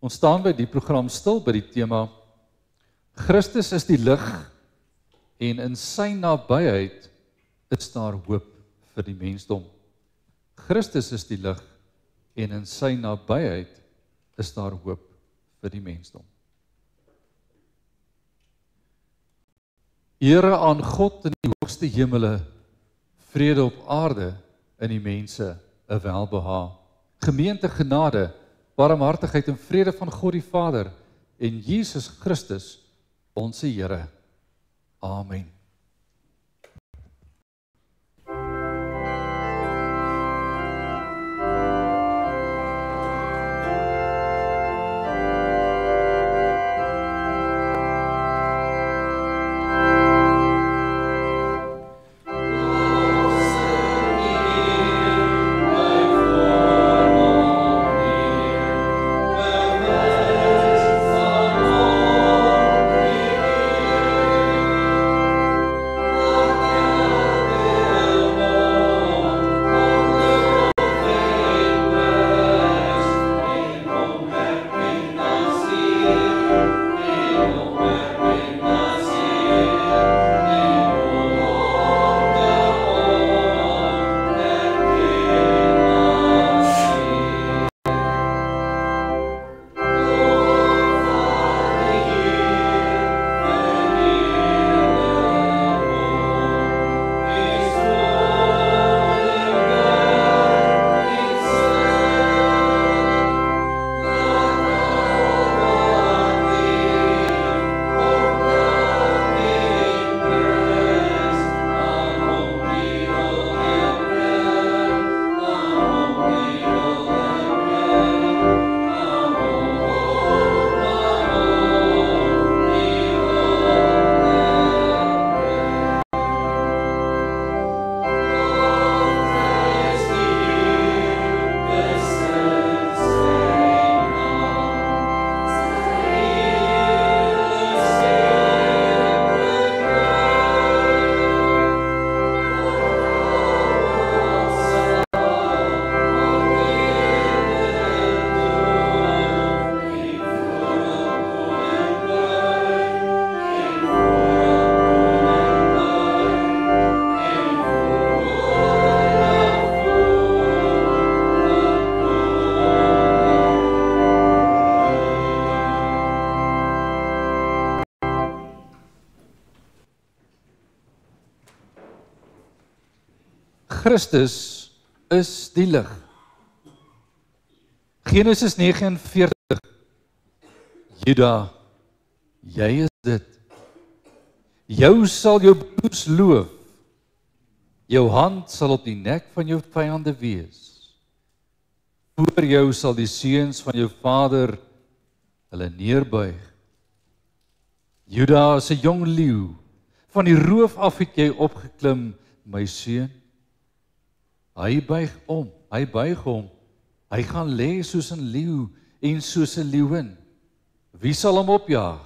Ons staan by die program stil by die tema Christus is die lig en in sy nabyheid is daar hoop vir die mensdom. Christus is die lig en in sy nabyheid is daar hoop vir die mensdom. Ere aan God in die hoogste hemele, vrede op aarde in die mense 'n welbehae. Gemeente genade, barmhartigheid en vrede van God die Vader en Jesus Christus, onsse Here. Amen. Christus is die lig. Genesis 49. Juda, jy is dit. Jou sal jou broers loof. Jou hand sal op die nek van jou vyande wees. Voor jou sal die seuns van jou vader hulle neerbuig. Juda is 'n jong leeu. Van die roof af het jy opgeklim, my seun. Hy buig hom. Hy gaan lê soos 'n leeu en soos 'n leeuwin. Wie sal hom opjaag?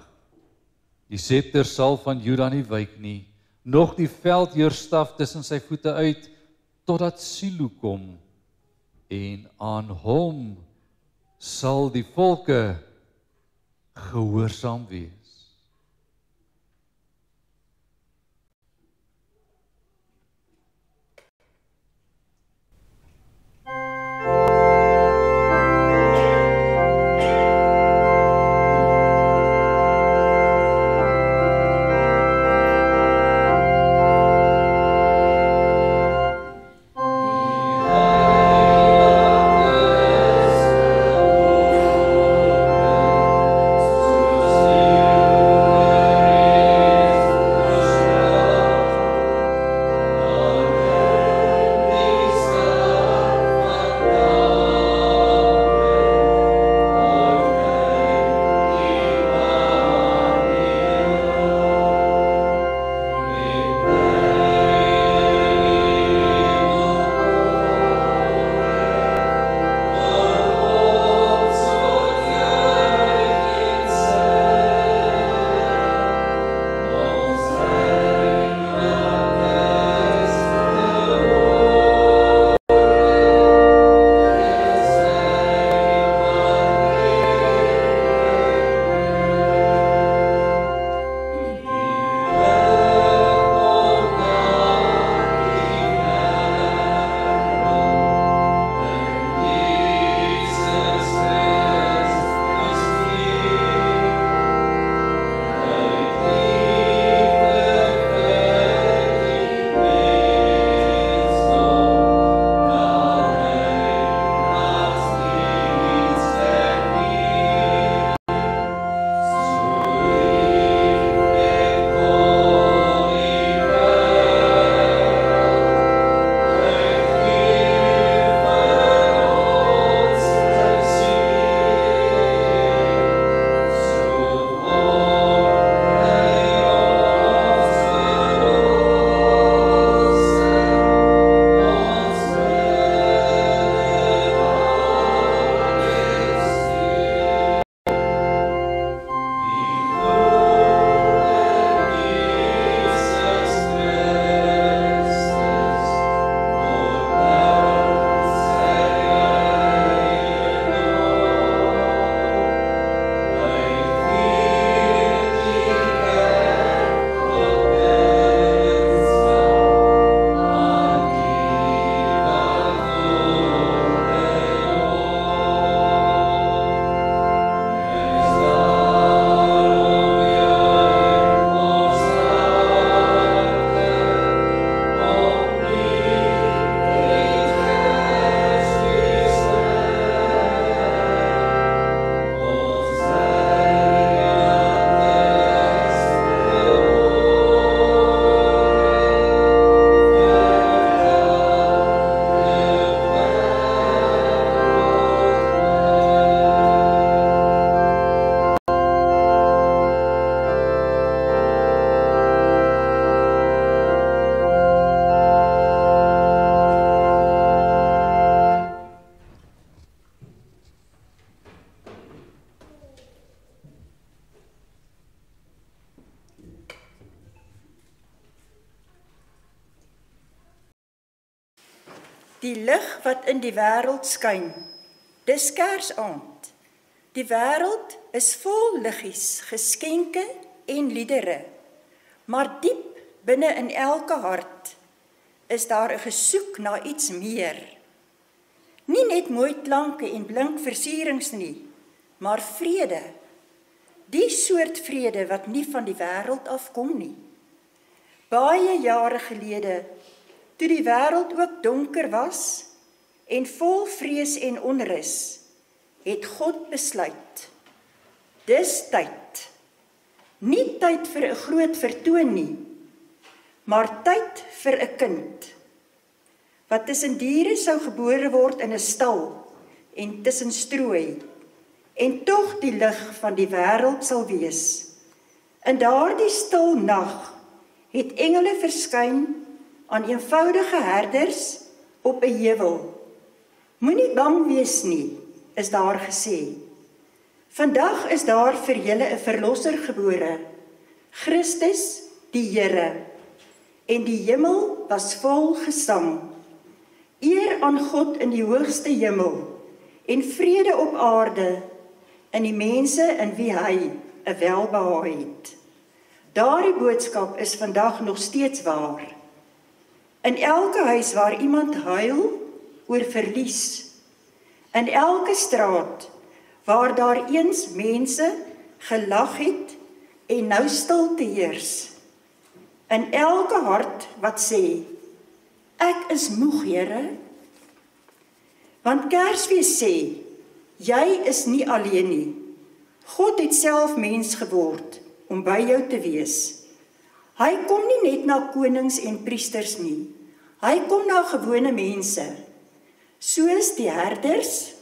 Die scepter sal van Juda nie wyk nie, nog die veldheerstaf tussen sy voete uit, totdat Silo kom, en aan hom sal die volke gehoorsaam wees. Yeah. die lig wat in die wêreld skyn. Dis Kersaand. Die wêreld is vol liggies, geskenke en liedere. Maar diep binne in elke hart is daar 'n gesoek na iets meer. Nie net mooi klanke en blink versierings nie, maar vrede. Die soort vrede wat nie van die wêreld afkom nie. Baie jare gelede, toe die wêreld ook donker was en vol vrees en onrus, het God besluit. Dis tyd. Nie tyd vir 'n groot vertoon nie, maar tyd vir 'n kind, wat tussen diere sou gebore word in 'n stal en tussen strooi, en tog die lig van die wêreld sal wees. In daardie stil nag het engele verskyn aan eenvoudige herders op 'n heuwel. Moenie bang wees nie, is daar gesê. Vandag is daar vir julle 'n verlosser gebore, Christus die Here. En die hemel was vol gesang. Eer aan God in die hoogste hemel en vrede op aarde in die mense in wie hy 'n welbehae het. Daardie boodskap is vandag nog steeds waar. In elke huis waar iemand huil oor verlies, in elke straat waar daar eens mense gelag het en nou stilte heers, in elke hart wat sê, ek is moeg, Here. Want Kersfees sê, jy is nie alleen nie. God het self mens geword om by jou te wees. Hy kom nie net na konings en priesters nie. Hy kom na gewone mense, soos die herders,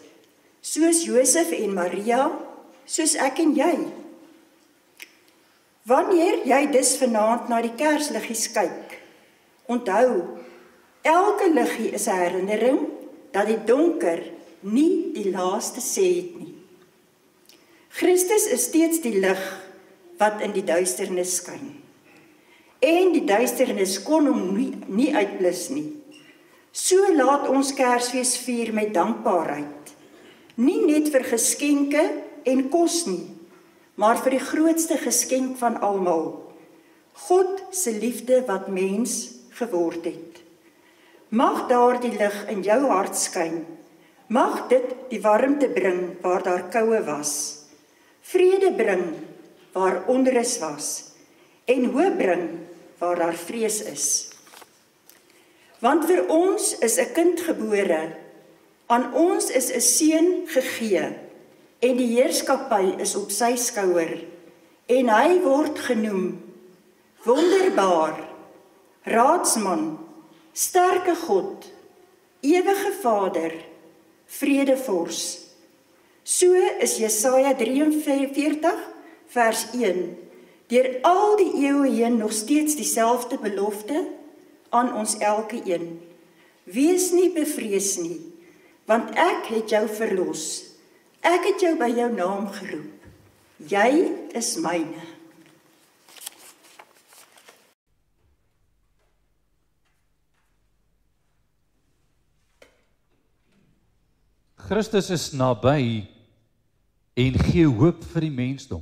soos Josef en Maria, soos ek en jy. Wanneer jy dus vanaand na die kersliggies kyk, onthou, elke liggie is 'n herinnering dat die donker nie die laaste sê het nie. Christus is steeds die lig wat in die duisternis skyn. En die duisternis kon hom nie uitblus nie. So laat ons Kersfees vier met dankbaarheid. Nie net vir geskenke en kos nie, maar vir die grootste geskenk van almal, God se liefde wat mens geword het. Mag daardie lig in jou hart skyn. Mag dit die warmte bring waar daar koue was, vrede bring waar onrus was, en hoop bring waar daar vrees is. Want vir ons is 'n kind gebore, aan ons is 'n seun gegee, en die heerskappy is op sy skouer, en hy word genoem Wonderbaar, Raadsman, Sterke God, Ewige Vader, Vredevors. So is Jesaja 43 vers 1 deur al die eeue heen nog steeds dieselfde belofte aan ons elke een. Wees nie bevrees nie, want ek het jou verlos. Ek het jou by jou naam geroep. Jy is myne. Christus is naby en gee hoop vir die mensdom.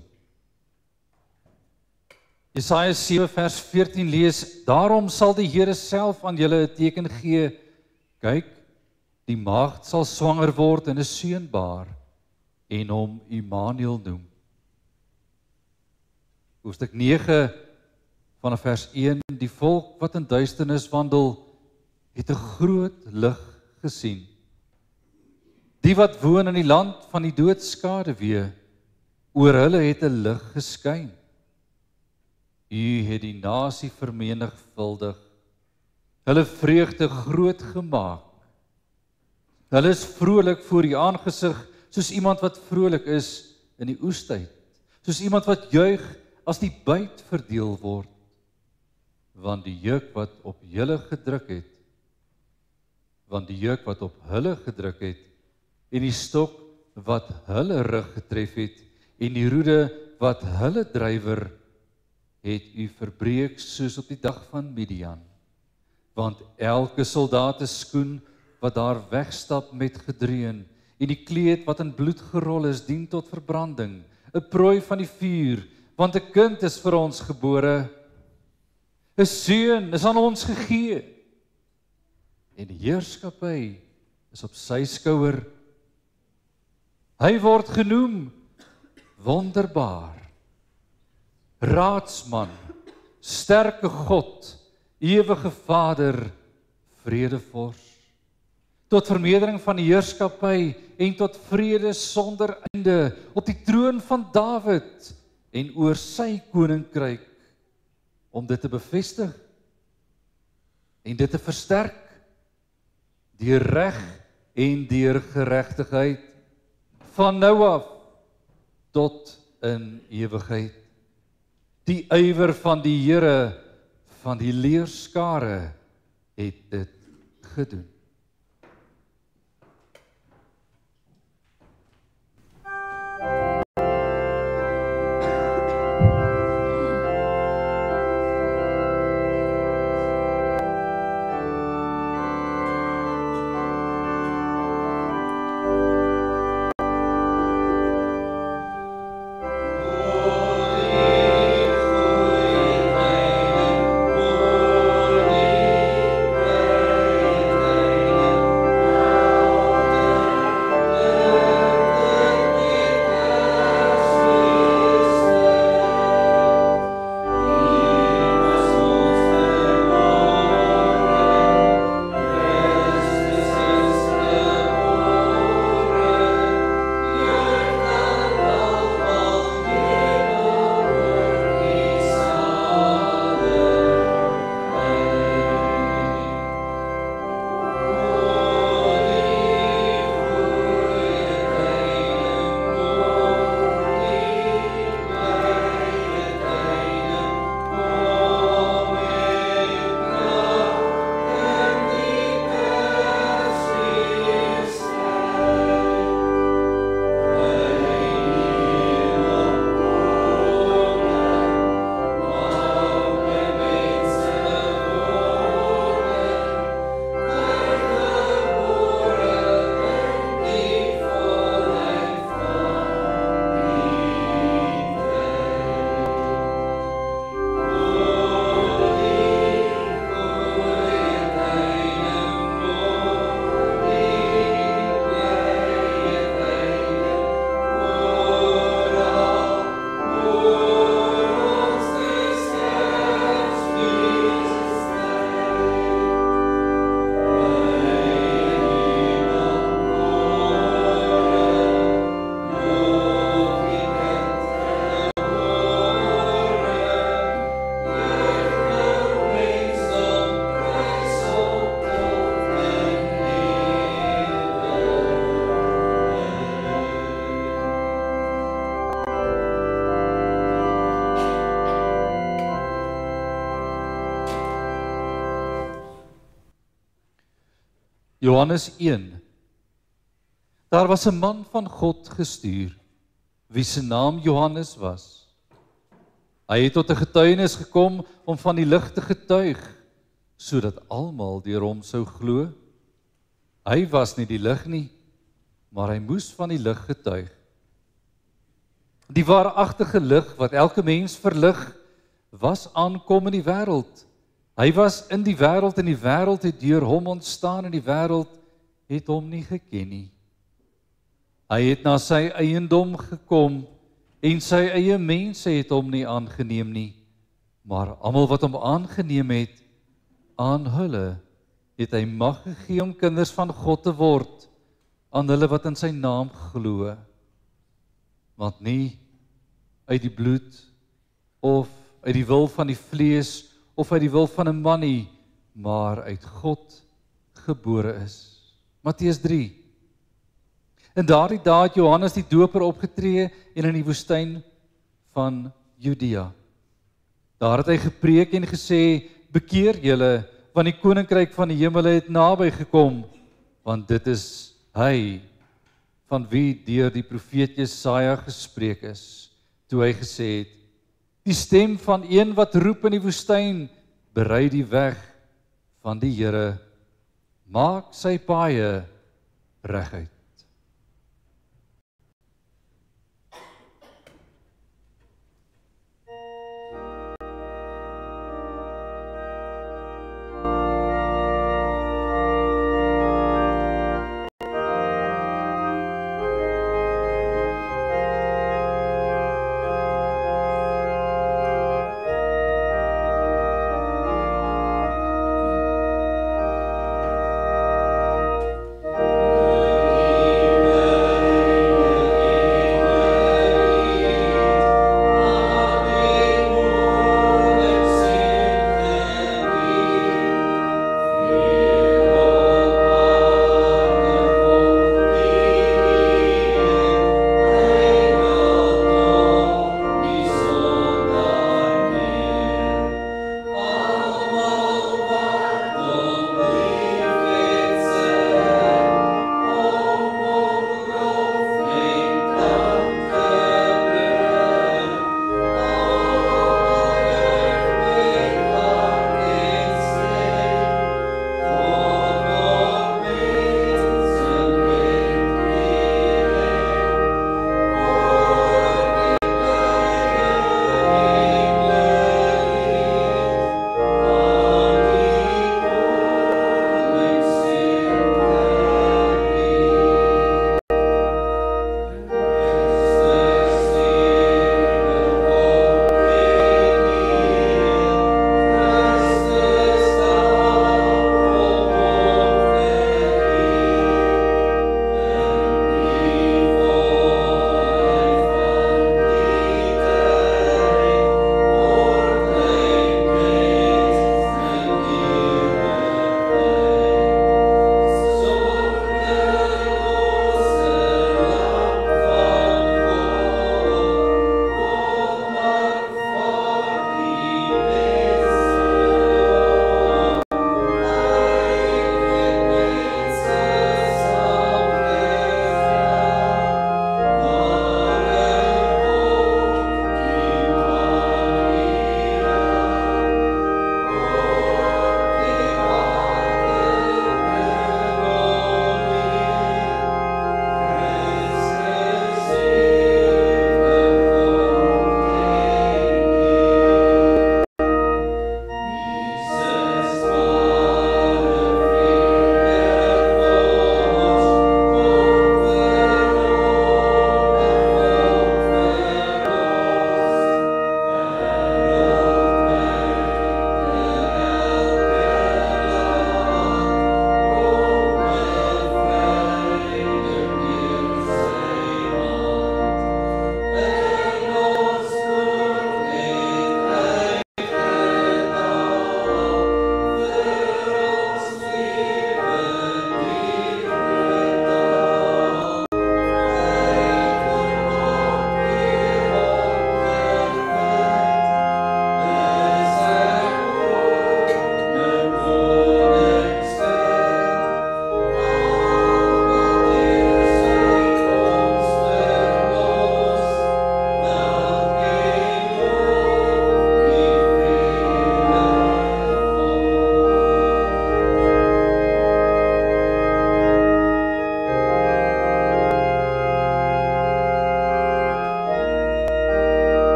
Jesaja 7 vers 14 lees, daarom sal die Here self aan julle 'n teken gee. Kyk, die maagd sal swanger word en 'n seun baar en hom Immanuel noem. Hoofstuk 9 vanaf vers 1, die volk wat in duisternis wandel, het 'n groot lig gesien. Die wat woon in die land van die doodskaduwee, oor hulle het 'n lig geskyn. U het die nasie vermenigvuldig, hulle vreugde groot gemaak. Hulle is vrolik voor u aangesig, soos iemand wat vrolik is in die oestyd, soos iemand wat juig as die byt verdeel word, want die juk wat op hulle gedruk het, en die stok wat hulle rug getref het, en die roede wat hulle drywer, het u verbreek soos op die dag van Midian. Want elke soldaat se skoen wat daar wegstap met gedreun, en die kleed wat in bloed gerol is, dien tot verbranding, 'n prooi van die vuur, want 'n kind is vir ons gebore, 'n seun is aan ons gegee, en die heerskappy is op sy skouer. Hy word genoem Wonderbaar, Raadsman, Sterke God, Ewige Vader, Vredevors. Tot vermeerdering van die heerskappy en tot vrede sonder einde op die troon van Dawid en oor sy koninkryk, om dit te bevestig en dit te versterk deur reg en deur geregtigheid van nou af tot in ewigheid. Die ywer van die Here van die leerskare het dit gedoen. Johannes 1. Daar was 'n man van God gestuur, wie se naam Johannes was. Hy het tot 'n getuienis gekom om van die lig te getuig, sodat almal deur hom sou glo. Hy was nie die lig nie, maar hy moes van die lig getuig. Die waaragtige lig wat elke mens verlig, was aankom in die wêreld. Hy was in die wêreld en die wêreld het deur hom ontstaan en die wêreld het hom nie geken nie. Hy het na sy eiendom gekom en sy eie mense het hom nie aangeneem nie, maar almal wat hom aangeneem het, aan hulle het hy mag gegee om kinders van God te word, aan hulle wat in sy naam glo. Want nie uit die bloed of uit die wil van die vlees of uit die wil van 'n man nie, maar uit God gebore is. Matteus 3. In daardie dae het Johannes die Doper opgetree en in die woestyn van Judea. Daar het hy gepreek en gesê, bekeer julle, want die koninkryk van die hemele het naby gekom, want dit is hy van wie deur die profeet Jesaja gespreek is, toe hy gesê het, die stem van een wat roep in die woestyn, berei die weg van die Here, maak sy paaie reguit.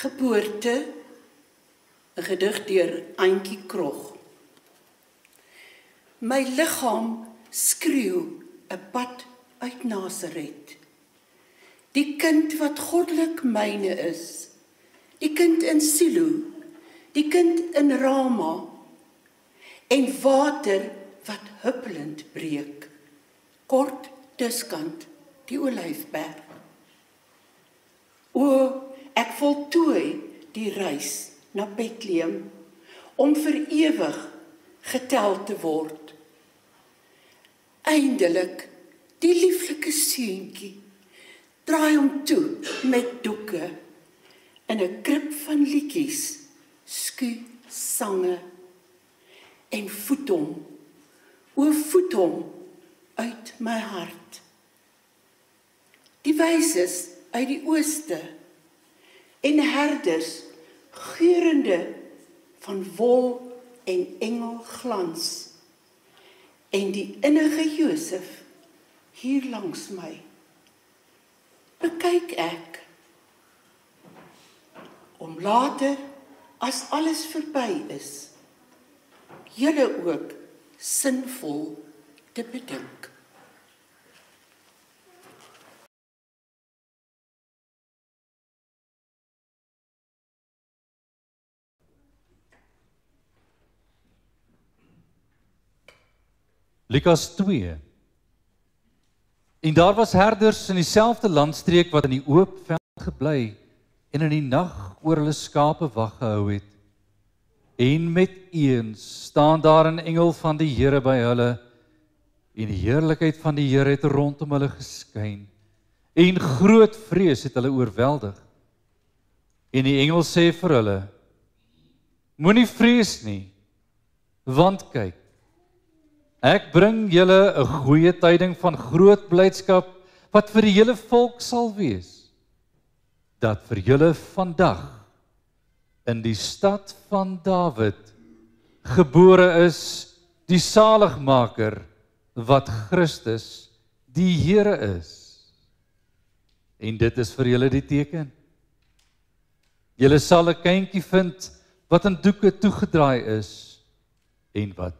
Geboorte, 'n gedig deur Auntie Krog. My liggaam skreeu 'n pad uit Nasaret. Die kind wat goddelik myne is, die kind in Silo, die kind in Rama, en water wat huppelend breek, kort diskant die Olyfberg. O, ek voltooi die reis na Bethlehem om vir ewig getel te word. Eindelik, die lieflike seentjie draai hom toe met doeke in 'n krib van liedjies, sku sange en voed hom uit my hart. Die wyses uit die ooste en herders geurende van wol en engelglans en die innige Josef hier langs my. Bekyk ek om later, as alles verby is, julle ook sinvol te bedink. Lukas 2. En daar was herders in dieselfde landstreek wat in die oop veld gebly en in die nag oor hulle skape wag gehou het. En met eens staan daar 'n engel van die Here by hulle, en die heerlikheid van die Here het rondom hulle geskyn, en groot vrees het hulle oorweldig. En die engel sê vir hulle: Moenie vrees nie, want kyk, ek bring julle 'n goeie tyding van groot blydskap wat vir die hele volk sal wees, dat vir julle vandag in die stad van Dawid gebore is die saligmaker wat Christus die Here is. En dit is vir julle die teken. Julle sal 'n kindjie vind wat in doeke toegedraai is en wat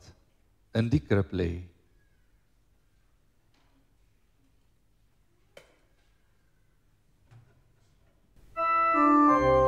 in die krib lê. Amen.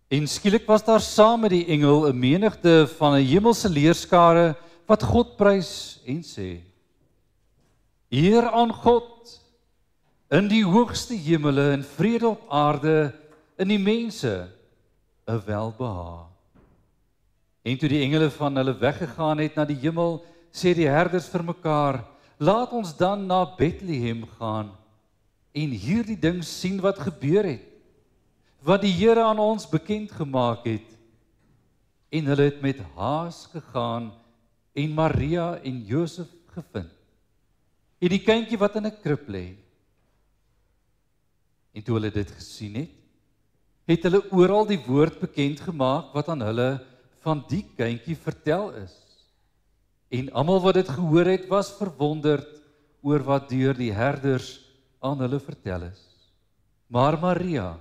En skielik was daar saam met die engel 'n menigte van 'n hemelse leerskare wat God prys en sê: Eer aan God in die hoogste hemele en vrede op aarde in die mense 'n welbehae. En toe die engele van hulle weggegaan het na die hemel, sê die herders vir mekaar: Laat ons dan na Bethlehem gaan en hierdie ding sien wat gebeur het, wat die Here aan ons bekend gemaak het. En hulle het met haas gegaan en Maria en Josef gevind, en die kindjie wat in 'n krib lê. En toe hulle dit gesien het, het hulle oral die woord bekend gemaak wat aan hulle van die kindjie vertel is. En almal wat dit gehoor het, was verwonderd oor wat deur die herders aan hulle vertel is. Maar Maria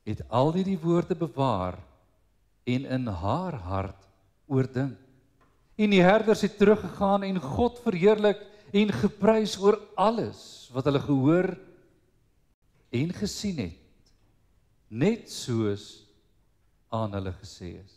het al die woorde bewaar en in haar hart oordink. En die herders het teruggegaan en God verheerlik en geprys oor alles wat hulle gehoor en gesien het, net soos aan hulle gesê is.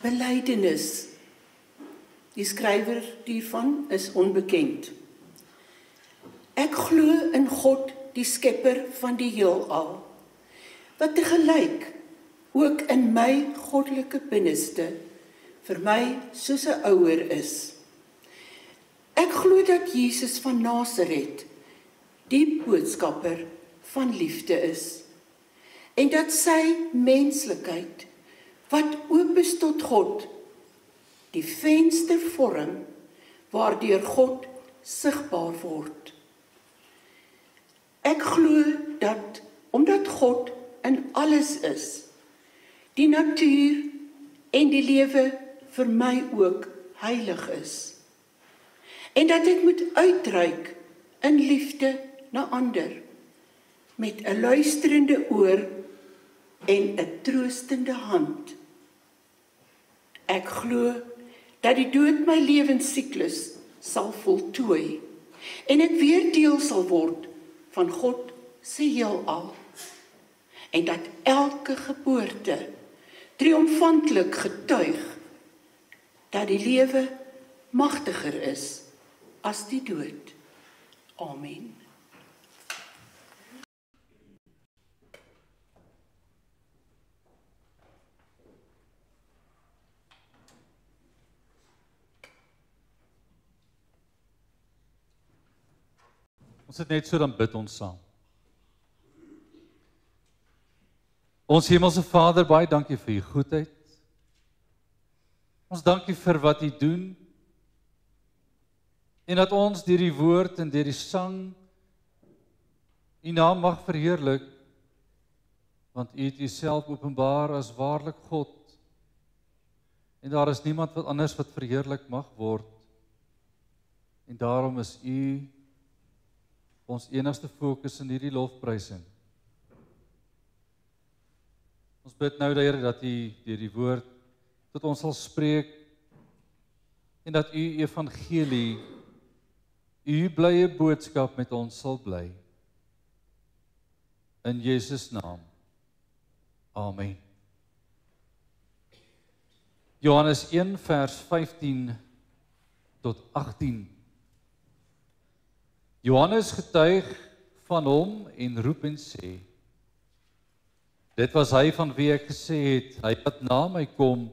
belydenis. Die skrywer hiervan is onbekend. Ek glo in God, die skepper van die heelal, wat tegelyk ook in my goddelike binneste vir my soos 'n ouer is. Ek glo dat Jesus van Nasaret die boodskapper van liefde is en dat sy menslikheid wat oop is tot God die venster vorm waardeur God sigbaar word. Ek glo dat omdat God in alles is, die natuur en die lewe vir my ook heilig is. En dat ek moet uitreik in liefde na ander, met 'n luisterende oor en 'n troostende hand. Ek glo dat die dood my lewensiklus sal voltooi en ek weer deel sal word van God se heelal. En dat elke geboorte triomfantlik getuig dat die lewe magtiger is as die dood. Amen. Ons het net so, dan bid ons saam. Ons hemelse Vader, baie dankie vir u goedheid. Ons dankie vir wat u doen, en dat ons deur die woord en deur die sang u naam mag verheerlik, want u het uself openbaar as waarlik God, en daar is niemand wat anders wat verheerlik mag word, en daarom is u ons enigste fokus in hierdie lofprysing. Ons bid nou, Here, dat u deur die woord tot ons sal spreek, en dat u evangelie, u blye boodskap met ons sal bly. In Jesus naam. Amen. Johannes 1 vers 15 tot 18. Johannes getuig van hom en roep en sê: Dit was hy van wie ek gesê het, hy wat na my kom,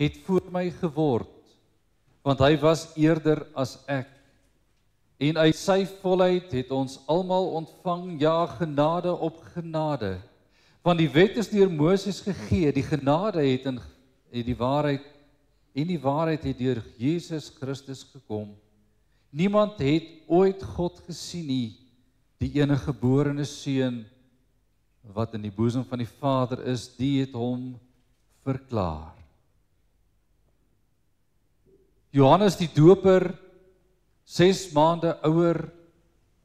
het voor my geword, want hy was eerder as ek. En uit sy volheid het ons almal ontvang, ja, genade op genade. Want die wet is deur Moses gegee, die genade het die waarheid, en die waarheid het deur Jesus Christus gekom. Niemand het ooit God gesien nie, die enige geborene seun, wat in die boesem van die Vader is, die het hom verklaar. Johannes die Doper, 6 maande ouer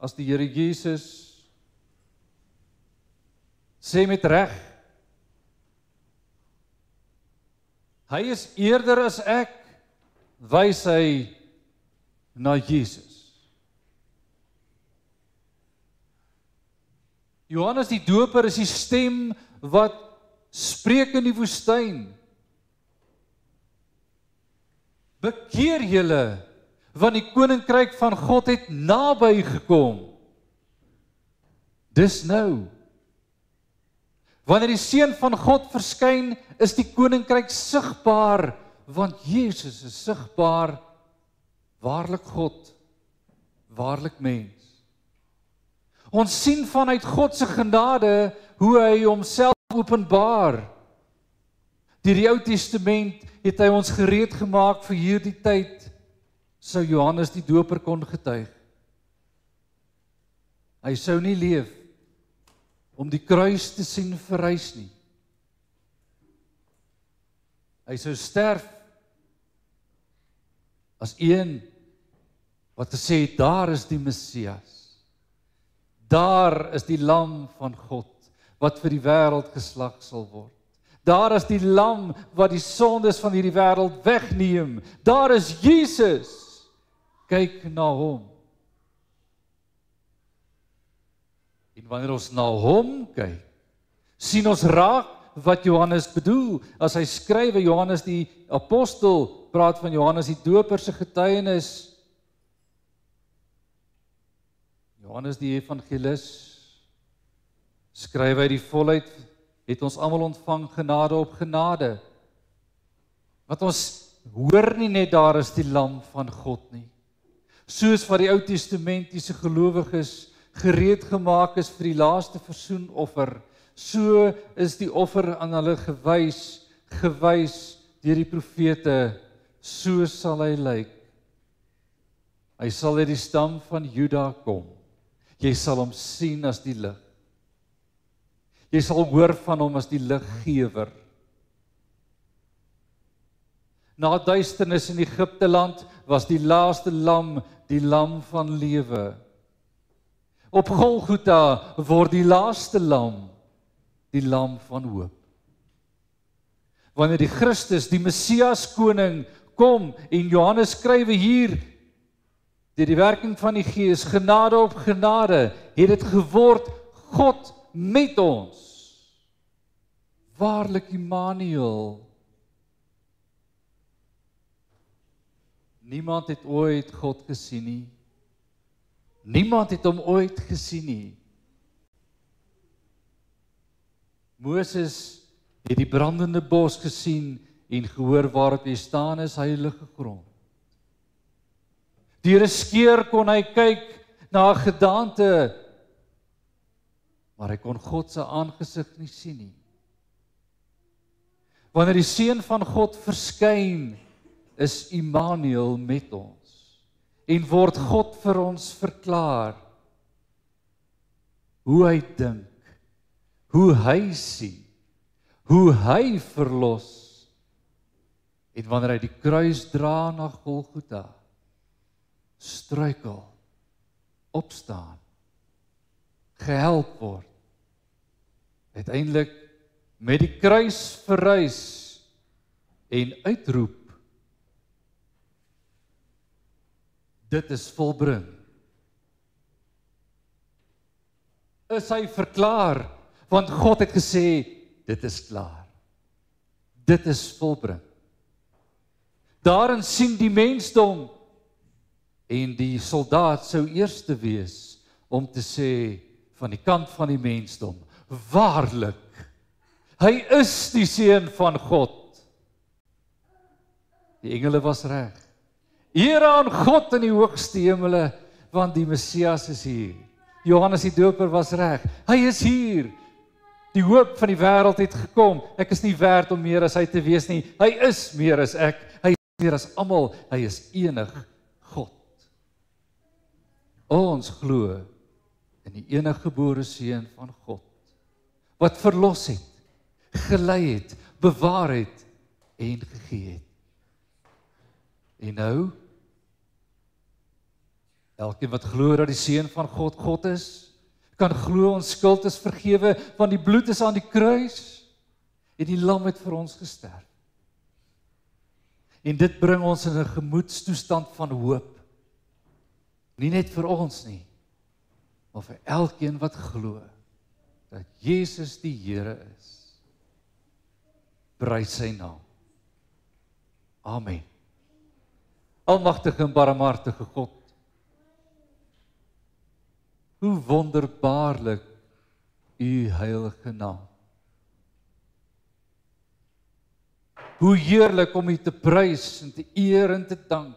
as die Here Jesus, sê met reg, hy is eerder as ek, wys hy na Jesus. Johannes die Doper is die stem wat spreek in die woestyn. Bekeer julle, want die koninkryk van God het naby gekom. Dis nou. Wanneer die Seun van God verskyn, is die koninkryk sigbaar, want Jesus is sigbaar, waarlik God, waarlik mens. Ons sien vanuit God se genade hoe hy homself openbaar. Deur die Ou Testament het hy ons gereed gemaak vir hierdie tyd, sou Johannes die Doper kon getuig. Hy sou nie leef om die kruis te sien verrys nie. Hy sou sterf as een wat gesê het, daar is die Messias. Daar is die lam van God wat vir die wêreld geslag sal word. Daar is die lam wat die sondes van hierdie wêreld wegneem. Daar is Jesus. Kyk na hom. En wanneer ons na hom kyk, sien ons raak wat Johannes bedoel. As hy skryf, Johannes die apostel, praat van Johannes die doper se getuienis. Johannes die evangelis, skryf hy die volheid, het ons almal ontvang genade op genade. Want ons hoor nie net daar is die lam van God nie. Soos wat die Ou Testamentiese gelowiges gereed gemaak is vir die laaste versoenoffer, so is die offer aan hulle gewys deur die profete, so sal hy lyk. Hy sal uit die stam van Juda kom. Jy sal hom sien as die lig. Jy sal hoor van hom as die liggewer. Na duisternis in Egipte land was die laaste lam die lam van lewe. Op Golgotha word die laaste lam die lam van hoop. Wanneer die Christus, die Messias koning, kom en Johannes skryf hier, deur die werking van die Gees, genade op genade, het dit geword God met ons. Waarlik Immanuel. Niemand het ooit God gesien nie. Niemand het hom ooit gesien nie. Moses het die brandende bos gesien en gehoor waarop hy staan is heilige grond. Deur 'n skeur kon hy kyk na 'n gedaante, maar hy kon God se aangesig nie sien nie. Wanneer die Seun van God verskyn, is Immanuel met ons en word God vir ons verklaar. Hoe hy dink, hoe hy sien, hoe hy verlos. En wanneer hy die kruis dra na Golgotha, struikel, opstaan, gehelp word, uiteindelik met die kruis verrys en uitroep, dit is volbring. Is hy verklaar, want God het gesê, dit is klaar. Dit is volbring. Daarin sien die mensdom, en die soldaat sou eerste wees, om te sê, van die kant van die mensdom, waarlik, hy is die Seun van God. Die engele was reg. Eer aan God in die hoogste hemele, want die Messias is hier. Johannes die Doper was reg. Hy is hier. Die hoop van die wêreld het gekom. Ek is nie werd om meer as hy te wees nie. Hy is meer as ek. Hy is meer as almal. Hy is enig God. Ons glo in die eniggebore Seun van God, wat verlos het, gelei het, bewaar het en gegee het. En nou, elkeen wat glo dat die Seun van God God is, kan glo ons skuld is vergewe, want die bloed is aan die kruis en die lam het vir ons gesterf. En dit bring ons in 'n gemoedstoestand van hoop. Nie net vir ons nie, maar vir elkeen wat glo dat Jesus die Here is. Prys sy naam. Amen. Almagtige en barmhartige God, hoe wonderbaarlik u heilige naam. Hoe heerlik om u te prys en te eer en te dank.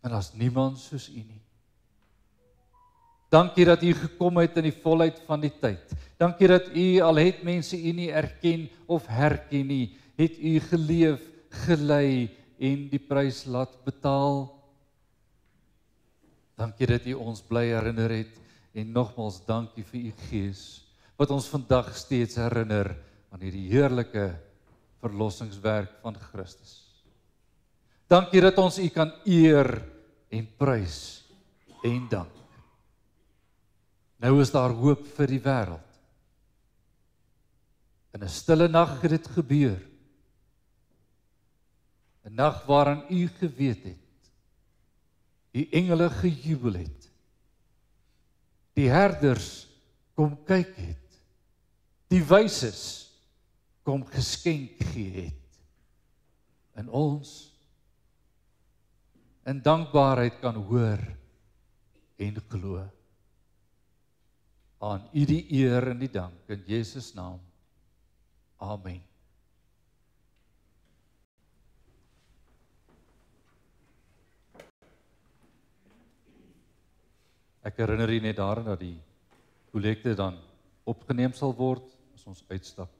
En as niemand soos u nie. Dankie dat u gekom het in die volheid van die tyd. Dankie dat u, al het mense u nie erken of herken nie, het u geleef, gelei en die prys laat betaal. Dankie dat u ons bly herinner het en nogmaals dankie vir u Gees, wat ons vandag steeds herinner aan hierdie heerlike verlossingswerk van Christus. Dankie dat ons u kan eer en prys en dank. Nou is daar hoop vir die wêreld. In 'n stille nag het dit gebeur. 'n Nag waarin u geweet het, die engele gejubel het, die herders kom kyk het, die wyses kom geskenk gee het. En ons in dankbaarheid kan hoor en glo. Aan U die eer en die dank in Jesus naam. Amen. Ek herinner U net daaraan dat die kollekte dan opgeneem sal word as ons uitstap.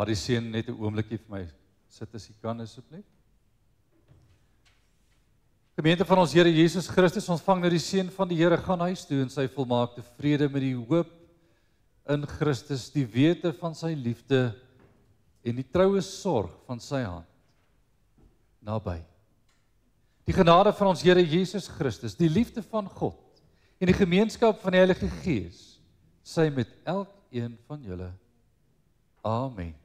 Laat die seun net 'n oombliekie vir my sit as hy kan asseblief. Gemeente van ons Here Jesus Christus, ontvang nou die seën van die Here, gaan huis toe in sy volmaakte vrede met die hoop in Christus, die wete van sy liefde en die troue sorg van sy hand naby. Die genade van ons Here Jesus Christus, die liefde van God en die gemeenskap van die Heilige Gees, sy met elkeen van julle. Amen.